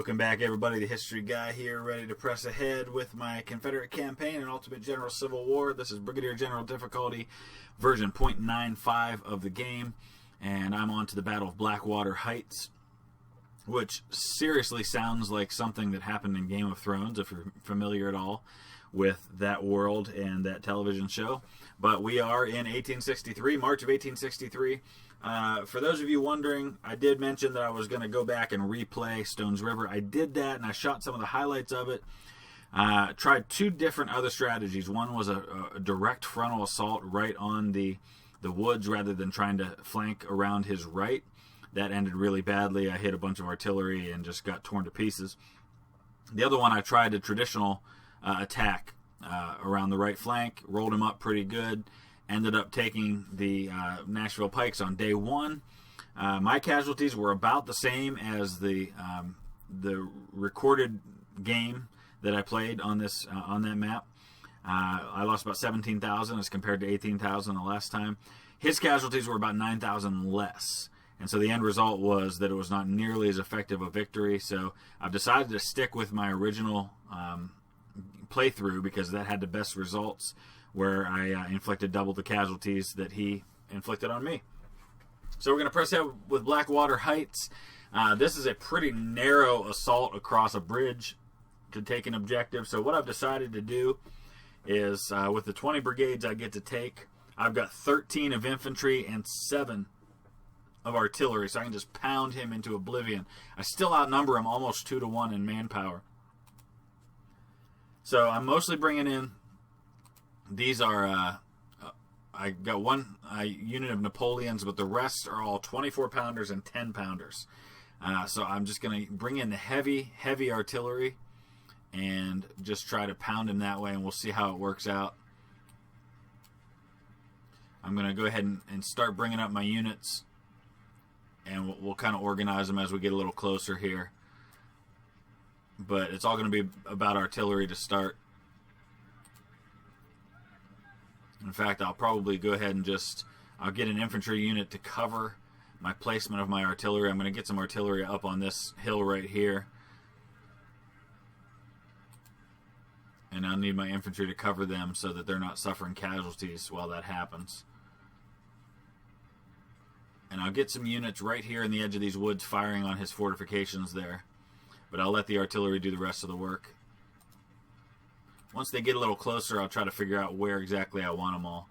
Welcome back, everybody. The History Guy here, ready to press ahead with my Confederate campaign and Ultimate General Civil War. This is Brigadier General difficulty, version 0.95 of the game, and I'm on to the Battle of Blackwater Heights, which seriously sounds like something that happened in Game of Thrones, if you're familiar at all with that world and that television show. But we are in 1863, March of 1863. For those of you wondering, I did mention that I was going to go back and replay Stones River. I did that, and I shot some of the highlights of it. Tried two different other strategies. One was a direct frontal assault right on the woods rather than trying to flank around his right. That ended really badly. I hit a bunch of artillery and just got torn to pieces. The other one, I tried a traditional attack around the right flank, rolled him up pretty good. Ended up taking the Nashville Pikes on day one. My casualties were about the same as the recorded game that I played on this on that map. I lost about 17,000 as compared to 18,000 the last time. His casualties were about 9,000 less. And so the end result was that it was not nearly as effective a victory. So I've decided to stick with my original playthrough because that had the best results, where I inflicted double the casualties that he inflicted on me. So we're going to press ahead with Blackwater Heights. This is a pretty narrow assault across a bridge to take an objective. So what I've decided to do is, with the 20 brigades I get to take, I've got 13 of infantry and 7 of artillery, so I can just pound him into oblivion. I still outnumber him almost 2-to-1 in manpower. So I'm mostly bringing in, these are, I got one unit of Napoleons, but the rest are all 24-pounders and 10-pounders. So I'm just going to bring in the heavy artillery and just try to pound him that way, and we'll see how it works out. I'm going to go ahead and start bringing up my units, and we'll kind of organize them as we get a little closer here. But it's all going to be about artillery to start. In fact, I'll probably go ahead and I'll get an infantry unit to cover my placement of my artillery. I'm going to get some artillery up on this hill right here. And I'll need my infantry to cover them so that they're not suffering casualties while that happens. And I'll get some units right here in the edge of these woods firing on his fortifications there. But I'll let the artillery do the rest of the work. Once they get a little closer, I'll try to figure out where exactly I want them all.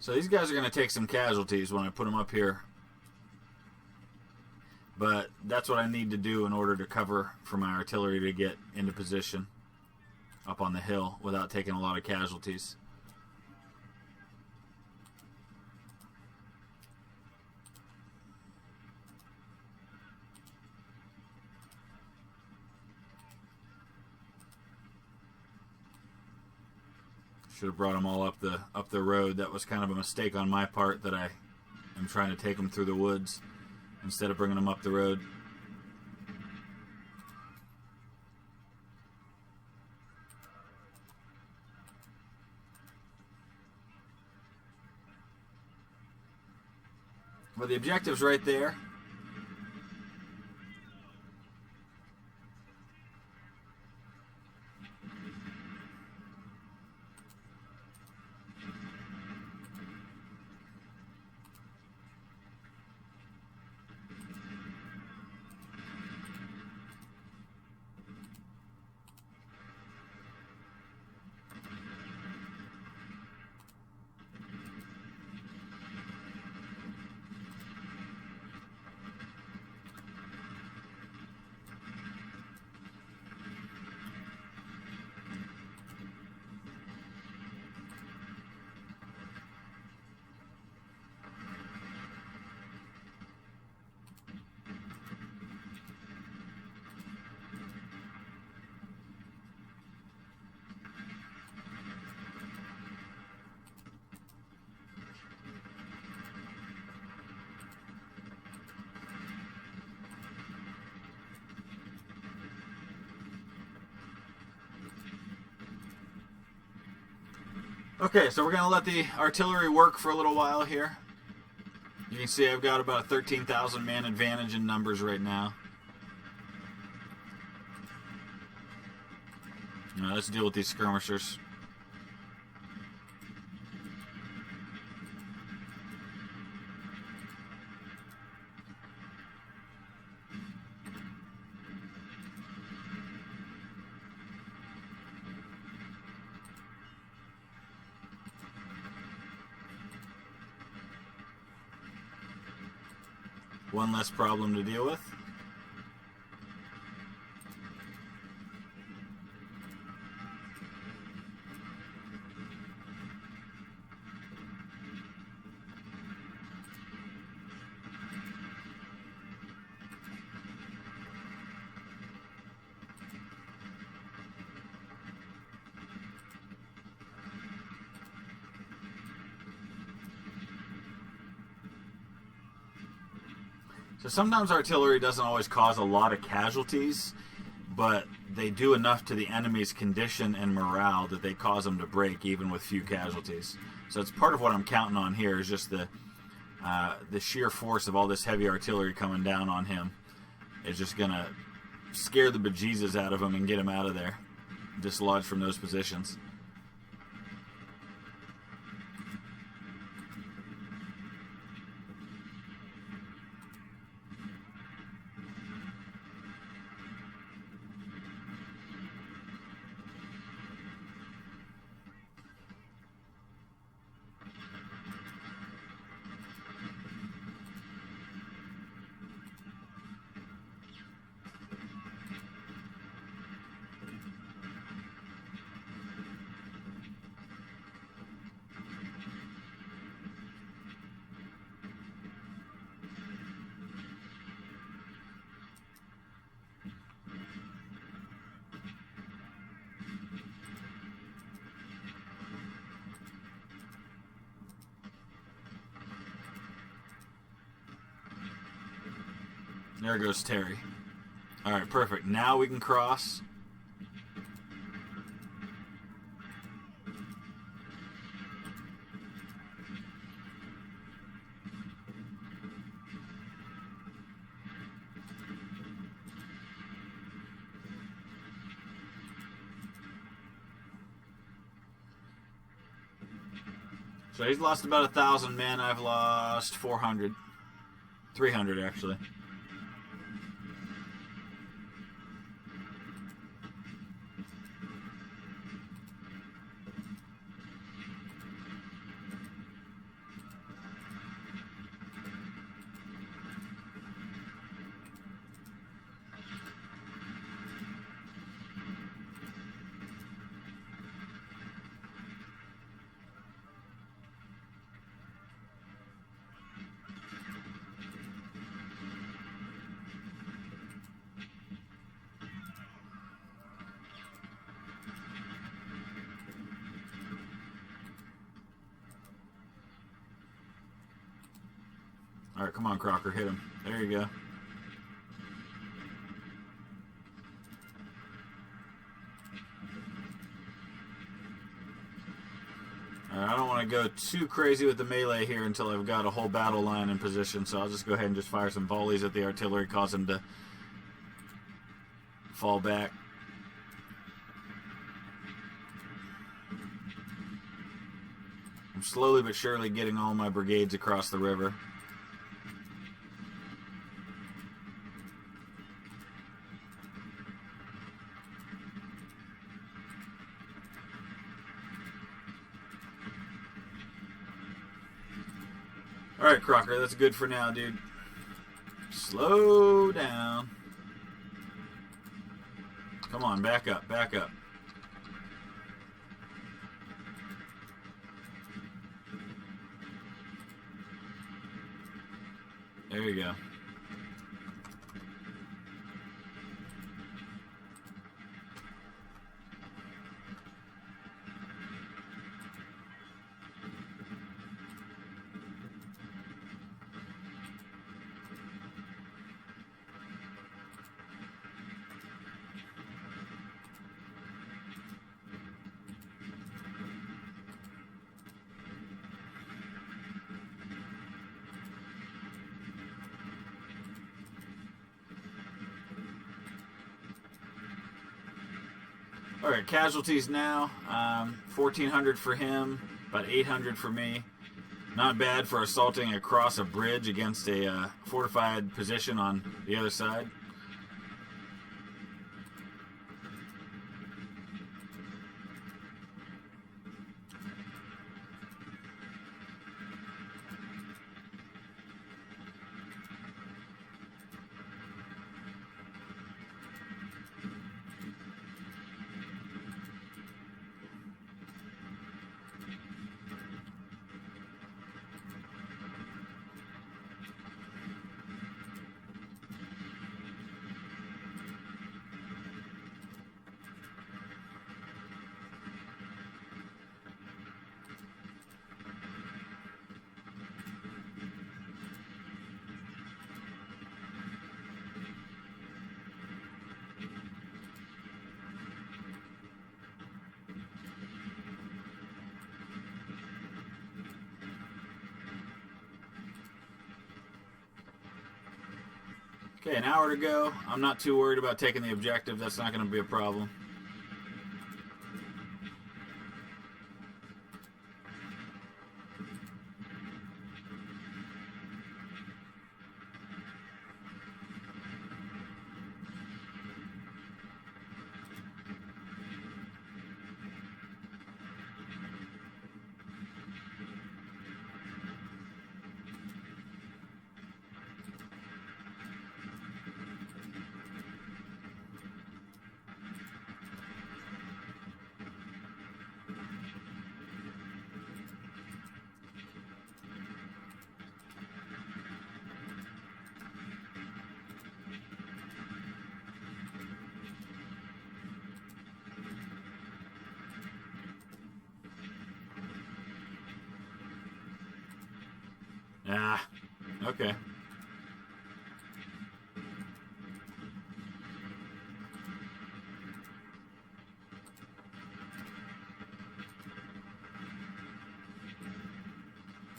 So these guys are going to take some casualties when I put them up here. But that's what I need to do in order to cover for my artillery to get into position up on the hill without taking a lot of casualties. Should have brought them all up the road. That was kind of a mistake on my part, that I am trying to take them through the woods instead of bringing them up the road. Well, the objective's right there. Okay, so we're going to let the artillery work for a little while here. You can see I've got about a 13,000 man advantage in numbers right now. Now let's deal with these skirmishers. One less problem to deal with. So sometimes artillery doesn't always cause a lot of casualties, but they do enough to the enemy's condition and morale that they cause them to break even with few casualties. So it's part of what I'm counting on here is just the sheer force of all this heavy artillery coming down on him is just going to scare the bejesus out of him and get him out of there, dislodged from those positions. There goes Terry. Alright, perfect. Now we can cross. So he's lost about 1,000 men. I've lost 400. 300, actually. Alright, come on, Crocker, hit him. There you go. Alright, I don't want to go too crazy with the melee here until I've got a whole battle line in position, so I'll just go ahead and just fire some volleys at the artillery, cause them to fall back. I'm slowly but surely getting all my brigades across the river. Alright, Crocker, that's good for now, dude. Slow down. Come on, back up, back up. There you go. All right, casualties now. 1,400 for him, about 800 for me. Not bad for assaulting across a bridge against a fortified position on the other side. Okay, an hour to go. I'm not too worried about taking the objective. That's not going to be a problem. Ah, okay.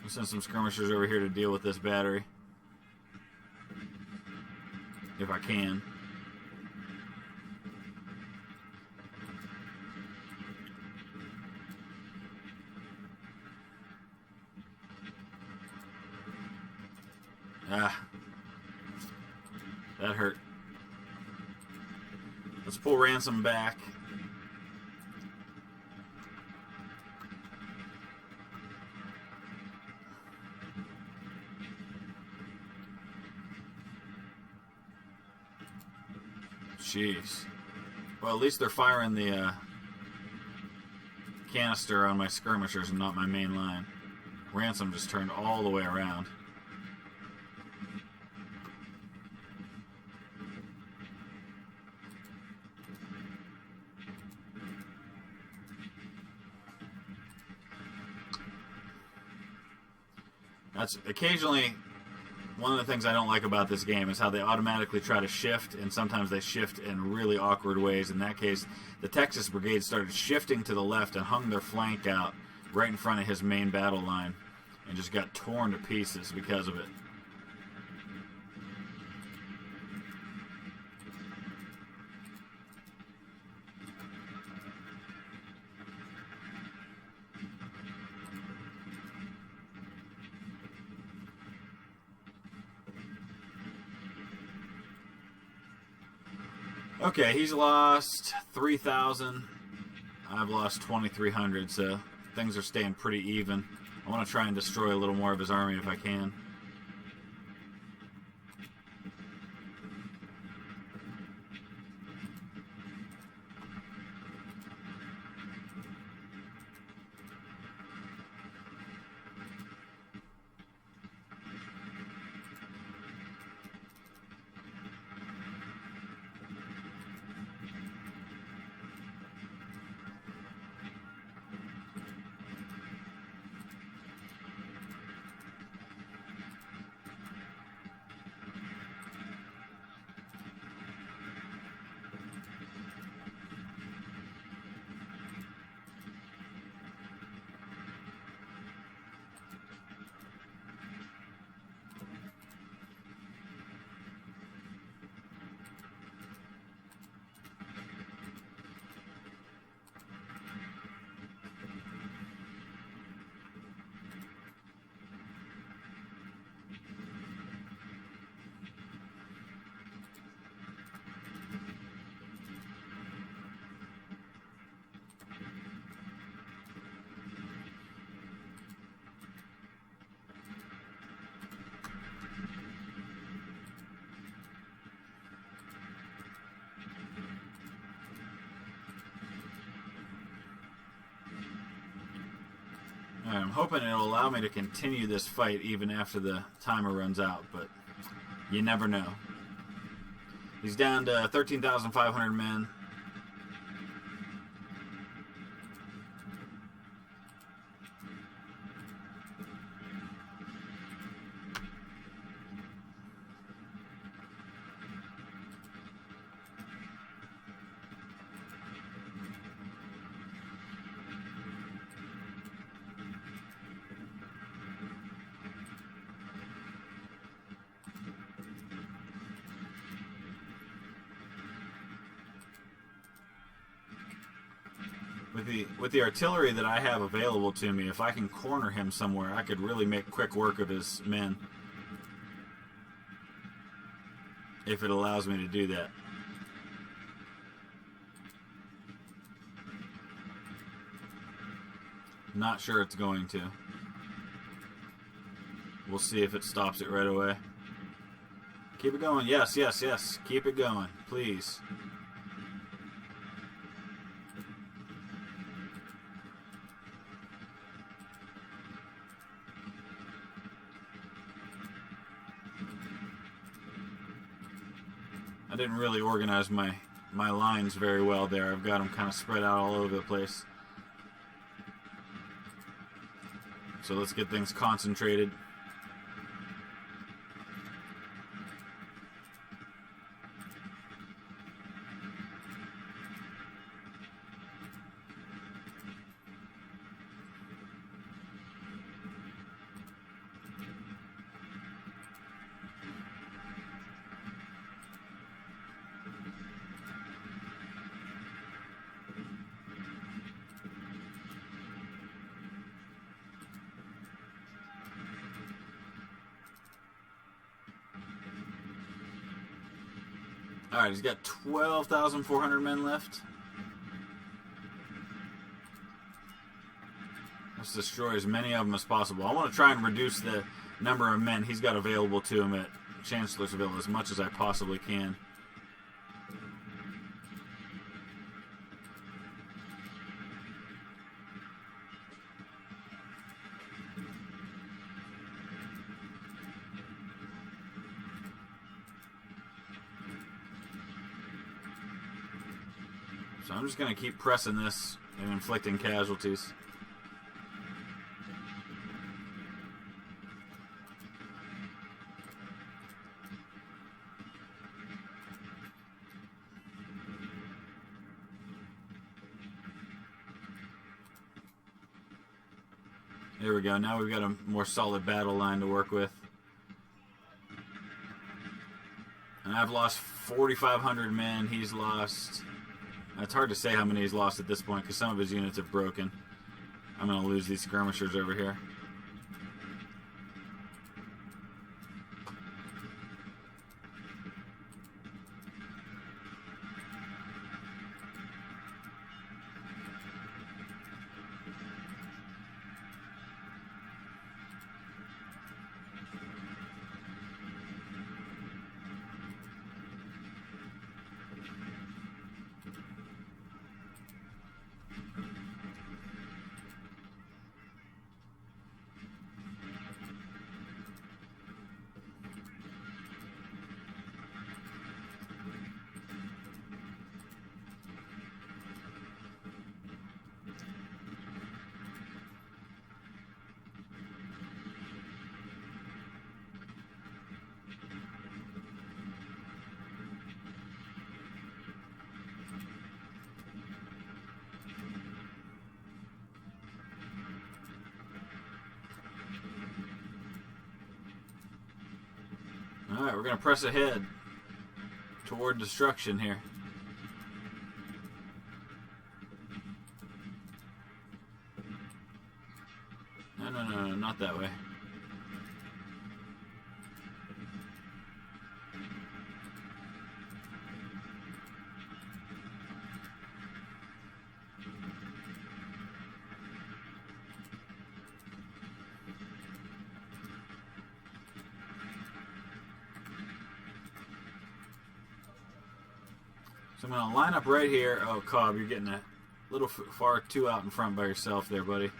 I'll send some skirmishers over here to deal with this battery. If I can. Ah, that hurt. Let's pull Ransom back. Jeez. Well, at least they're firing the canister on my skirmishers and not my main line. Ransom just turned all the way around. That's occasionally one of the things I don't like about this game is how they automatically try to shift, and sometimes they shift in really awkward ways. In that case, the Texas Brigade started shifting to the left and hung their flank out right in front of his main battle line and just got torn to pieces because of it. Okay, he's lost 3,000. I've lost 2,300, so things are staying pretty even. I want to try and destroy a little more of his army if I can. Alright, I'm hoping it'll allow me to continue this fight even after the timer runs out, but you never know. He's down to 13,500 men. With the artillery that I have available to me, if I can corner him somewhere, I could really make quick work of his men. If it allows me to do that. Not sure it's going to. We'll see if it stops it right away. Keep it going. Yes, yes, yes. Keep it going, please. I didn't really organize my lines very well there. I've got them kind of spread out all over the place. So let's get things concentrated. Alright, he's got 12,400 men left. Let's destroy as many of them as possible. I want to try and reduce the number of men he's got available to him at Chancellorsville as much as I possibly can. So I'm just going to keep pressing this and inflicting casualties. There we go. Now we've got a more solid battle line to work with. And I've lost 4,500 men. He's lost... It's hard to say how many he's lost at this point because some of his units have broken. I'm going to lose these skirmishers over here. Alright, we're going to press ahead toward destruction here. No, not that way. So I'm going to line up right here. Oh, Cobb, you're getting a little far too out in front by yourself there, buddy.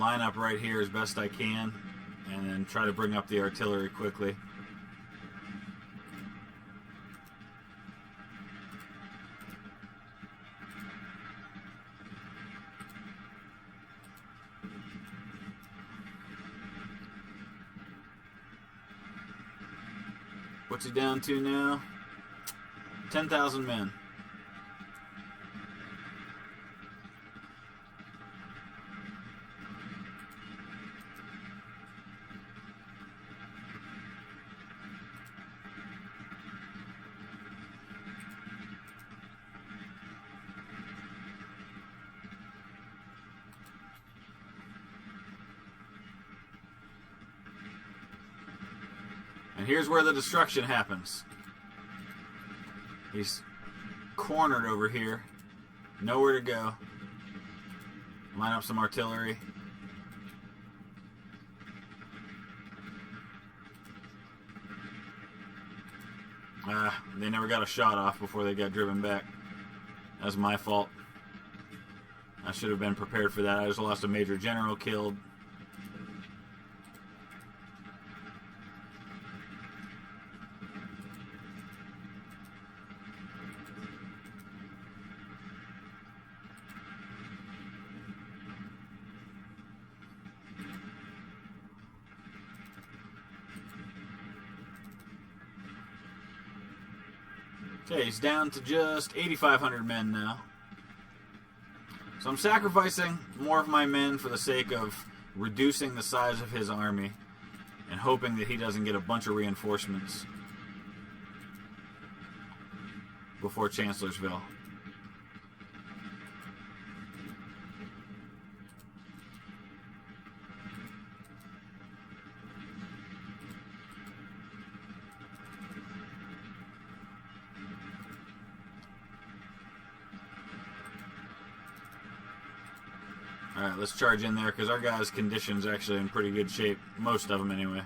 line up right here as best I can, and then try to bring up the artillery quickly. What's he down to now? 10,000 men. And here's where the destruction happens. He's cornered over here. Nowhere to go. Line up some artillery. They never got a shot off before they got driven back. That's my fault. I should have been prepared for that. I just lost a major general killed. Okay, he's down to just 8,500 men now. So I'm sacrificing more of my men for the sake of reducing the size of his army and hoping that he doesn't get a bunch of reinforcements before Chancellorsville. Alright, let's charge in there because our guys' condition's actually in pretty good shape. Most of them, anyway.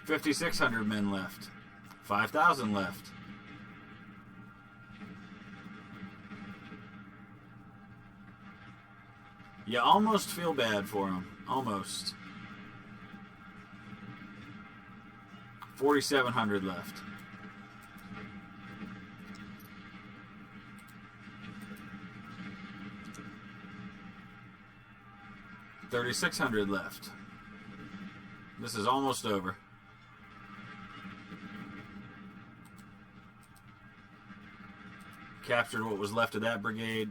$5,600 men left. 5,000 left. You almost feel bad for him. Almost. 4,700 left. $3,600 left. This is almost over. Captured what was left of that brigade.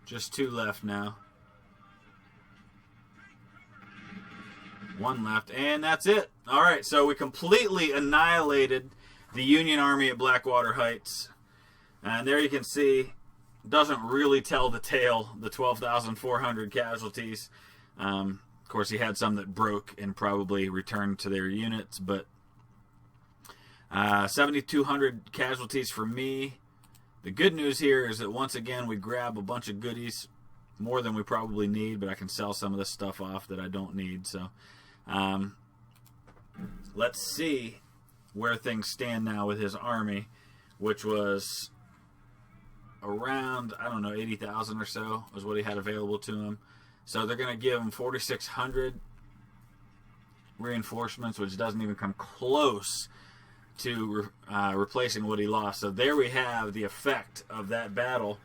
Just 2 left now. 1 left, and that's it. All right, so we completely annihilated the Union Army at Blackwater Heights. And there you can see, doesn't really tell the tale, the 12,400 casualties. Of course, he had some that broke and probably returned to their units, but 7,200 casualties for me. The good news here is that once again we grab a bunch of goodies, more than we probably need, but I can sell some of this stuff off that I don't need. So let's see where things stand now with his army, which was around, I don't know, 80,000 or so was what he had available to him. So they're going to give him 4,600 reinforcements, which doesn't even come close to replacing what he lost. So there we have the effect of that battle.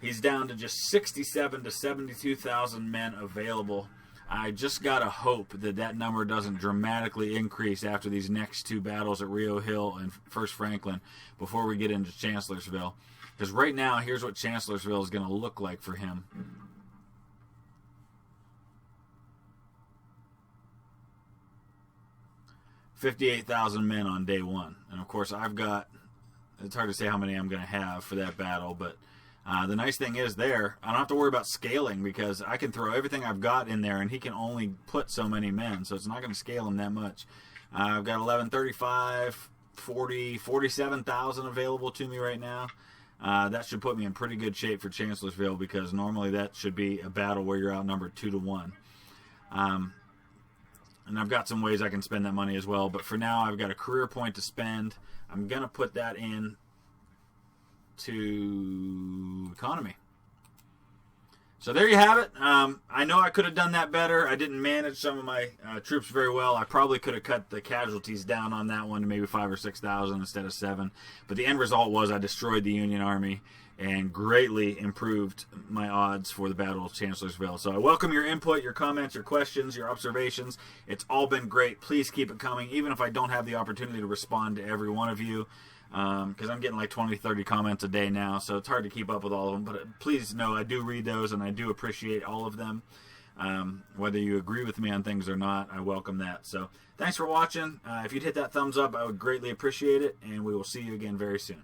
He's down to just 67 to 72,000 men available. I just gotta hope that that number doesn't dramatically increase after these next 2 battles at Rio Hill and First Franklin before we get into Chancellorsville. Because right now, here's what Chancellorsville is going to look like for him. $58,000 men on day one. And of course, I've got, it's hard to say how many I'm going to have for that battle, but the nice thing is there, I don't have to worry about scaling because I can throw everything I've got in there and he can only put so many men, so it's not going to scale him that much. I've got 1135, 40, 47,000 available to me right now. That should put me in pretty good shape for Chancellorsville because normally that should be a battle where you're outnumbered 2-1. And I've got some ways I can spend that money as well. But for now, I've got a career point to spend. I'm going to put that in to economy. So there you have it. I know I could have done that better. I didn't manage some of my troops very well. I probably could have cut the casualties down on that one to maybe 5,000 or 6,000 instead of 7. But the end result was I destroyed the Union Army and greatly improved my odds for the Battle of Chancellorsville. So I welcome your input, your comments, your questions, your observations. It's all been great. Please keep it coming, even if I don't have the opportunity to respond to every one of you, because I'm getting like 20, 30 comments a day now, so it's hard to keep up with all of them. But please know I do read those, and I do appreciate all of them. Whether you agree with me on things or not, I welcome that. So thanks for watching. If you'd hit that thumbs up, I would greatly appreciate it, and we will see you again very soon.